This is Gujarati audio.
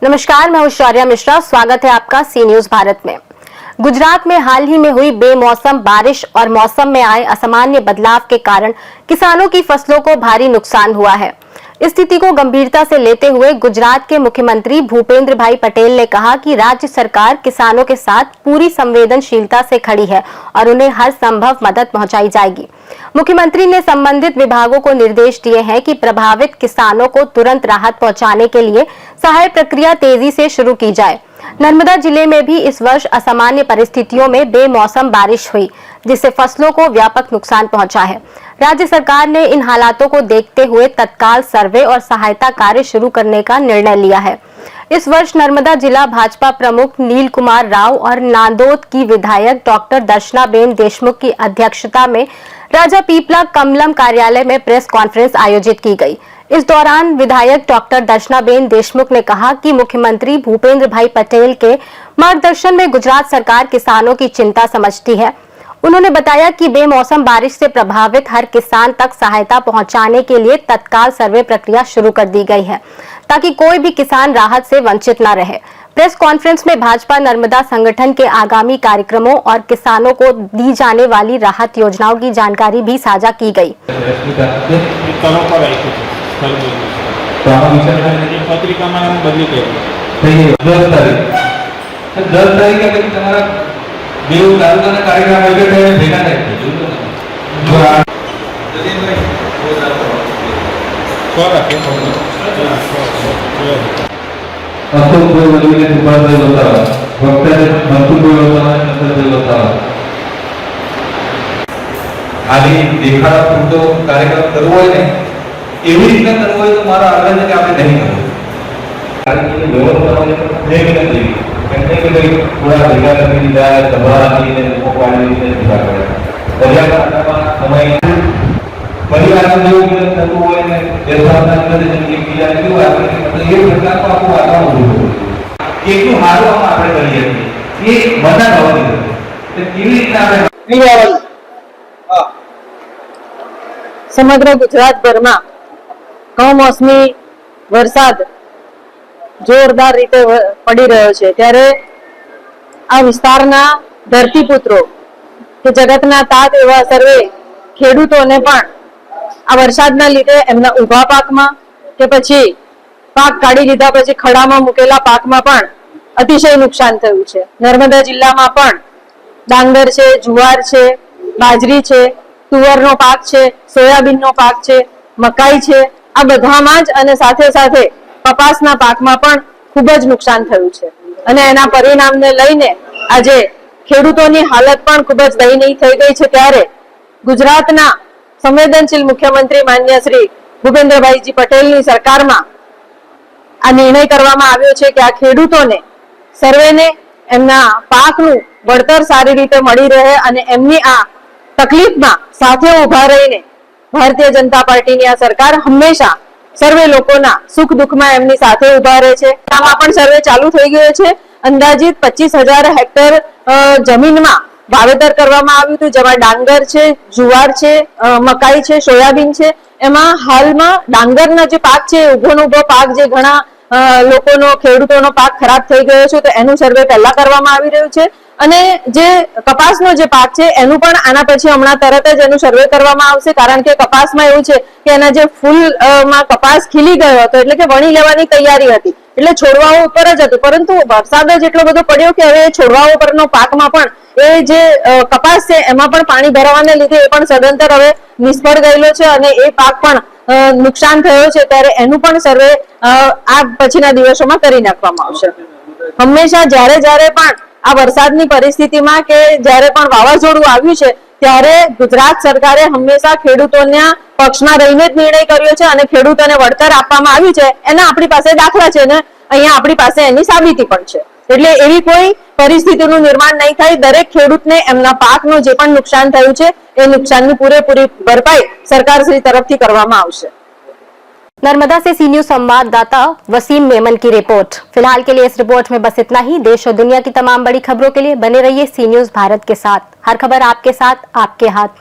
नमस्कार, मैं हूं शौर्या मिश्रा। स्वागत है आपका सी न्यूज भारत में। गुजरात में हाल ही में हुई बेमौसम बारिश और मौसम में आए असामान्य बदलाव के कारण किसानों की फसलों को भारी नुकसान हुआ है। इस स्थिति को गंभीरता से लेते हुए गुजरात के मुख्यमंत्री भूपेंद्र भाई पटेल ने कहा कि राज्य सरकार किसानों के साथ पूरी संवेदनशीलता से खड़ी है और उन्हें हर संभव मदद पहुंचाई जाएगी। मुख्यमंत्री ने संबंधित विभागों को निर्देश दिए हैं कि प्रभावित किसानों को तुरंत राहत पहुंचाने के लिए सहाय प्रक्रिया तेजी से शुरू की जाए। नर्मदा जिले में भी इस वर्ष असामान्य परिस्थितियों में बेमौसम बारिश हुई, जिससे फसलों को व्यापक नुकसान पहुंचा है। राज्य सरकार ने इन हालातों को देखते हुए तत्काल सर्वे और सहायता कार्य शुरू करने का निर्णय लिया है। इस वर्ष नर्मदा जिला भाजपा प्रमुख नील कुमार राव और नांदोद की विधायक डॉक्टर दर्शनाबेन देशमुख की अध्यक्षता में राजा पीपला कमलम कार्यालय में प्रेस कॉन्फ्रेंस आयोजित की गई। इस दौरान विधायक डॉक्टर दर्शनाबेन देशमुख ने कहा कि मुख्यमंत्री भूपेंद्र भाई पटेल के मार्गदर्शन में गुजरात सरकार किसानों की चिंता समझती है। उन्होंने बताया कि बेमौसम बारिश से प्रभावित हर किसान तक सहायता पहुंचाने के लिए तत्काल सर्वे प्रक्रिया शुरू कर दी गई है, ताकि कोई भी किसान राहत से वंचित न रहे। प्रेस कॉन्फ्रेंस में भाजपा नर्मदा संगठन के आगामी कार्यक्रमों और किसानों को दी जाने वाली राहत योजनाओं की जानकारी भी साझा की गई। खाली देखाड़ा पूरतो कार्यक्रम करवो होय ने एवी रीते करवो होय तो मारो आग्रह है कि आपणे नहीं करवो। कार्यक्रम की व्यवस्थाओं ने प्रेम नहीं कहते कि भाई पूरा भेगा करके जाए सभा ने उपवाणी ने पूरा करे पर्यावरण समय परिवार में जो भी थतो होय ने देशवासी अंदर जन एक बीजा ने जो आपने मतलब ये प्रकार को आपको वातावरण हो કેટલું હારું આપણે કરીએ છીએ એ મદદ આવતી તો કેવી રીતે આપણે સમગ્ર ગુજરાતભરમાં કમોસમી વરસાદ જોરદાર રીતે પડી રહ્યો છે, ત્યારે આ વિસ્તારના ધરતીપુત્રો કે જગતના તાત એવા સર્વે ખેડૂતોને પણ આ વરસાદના લીધે એમના ઊભા પાકમાં કે પછી પાક કાઢી લીધા પછી ખડામાં મૂકેલા પાકમાં પણ અતિશય નુકસાન થયું છે। નર્મદા જિલ્લામાં પણ ડાંગર છે, જુવાર છે, બાજરી છે, તુવરનો પાક છે, સોયાબીનનો પાક છે, મકાઈ છે, આ બધામાં જ અને સાથે સાથે કપાસના પાકમાં પણ ખૂબ જ નુકસાન થયું છે અને એના પરિણામને લઈને આજે ખેડૂતોની હાલત પણ ખૂબ જ દયનીય થઈ ગઈ છે। ત્યારે ગુજરાતના સંવેદનશીલ મુખ્યમંત્રી માન્ય શ્રી ભૂપેન્દ્રભાઈજી પટેલની સરકારમાં આ નિર્ણય કરવામાં આવ્યો છે કે આ ખેડૂતોને સર્વેને એમના પાકનું વળતર સારી રીતે મળી રહે અને એમની આ તકલીફમાં સાથે ઊભા રહીને ભારતીય જનતા પાર્ટીની આ સરકાર હંમેશા સર્વે લોકોના સુખ દુઃખમાં એમની સાથે ઊભા રહે છે। આમાં પણ સર્વે ચાલુ થઈ ગયો છે। અંદાજિત 25,000 હેક્ટર જમીનમાં વાવેતર કરવામાં આવ્યું હતું, જેમાં ડાંગર છે, જુવાર છે, મકાઈ છે, સોયાબીન છે। એમાં હાલમાં ડાંગરના જે પાક છે, ઉભો પાક જે ઘણા લોકોનો ખેડૂતોનો પાક ખરાબ થઈ ગયો છે, તો એનું સર્વે પહેલા કરવામાં આવી રહ્યું છે અને જે કપાસનો જે પાક છે એનું પણ આના પછી હમણાં તરત જ એનું સર્વે કરવામાં આવશે, કારણ કે કપાસમાં એવું છે કે એના જે ફૂલમાં કપાસ ખીલી ગયો હતો એટલે કે વણી લેવાની તૈયારી હતી, એટલે છોડવાઓ ઉપર જ હતું, પરંતુ વરસાદ જ એટલો બધો પડ્યો કે હવે છોડવાઓ પરનો પાકમાં પણ એ જે કપાસ છે એમાં પણ પાણી ભરાવાને લીધે એ પણ સદંતર હવે નિષ્ફળ ગયેલો છે અને એ પાક પણ નુકસાન થયો છે। ત્યારે એનું પણ સર્વે આ પછીના દિવસોમાં કરી નાખવામાં આવશે। હંમેશા જ્યારે પણ આ વરસાદની પરિસ્થિતિમાં કે જ્યારે પણ વાવાઝોડું આવ્યું છે ત્યારે ગુજરાત સરકારે હંમેશા ખેડૂતોના પક્ષમાં રહીને જ નિર્ણય કર્યો છે અને ખેડૂતોને વળતર આપવામાં આવ્યું છે એના આપણી પાસે દાખલા છે ને અહીંયા આપણી પાસે એની સાબિતી પણ છે। એટલે એવી કોઈ પરિસ્થિતિનું નિર્માણ નહીં થાય। દરેક ખેડૂતને એમના પાકનું જે પણ નુકસાન થયું છે એ નુકસાનની પૂરેપૂરી ભરપાઈ સરકારશ્રી तरफ કરવામાં આવશે। नर्मदा से सी न्यूज संवाददाता वसीम मेमन की रिपोर्ट। फिलहाल के लिए इस रिपोर्ट में बस इतना ही। देश और दुनिया की तमाम बड़ी खबरों के लिए बने रहिए सी न्यूज भारत के साथ। हर खबर आपके साथ, आपके हाथ।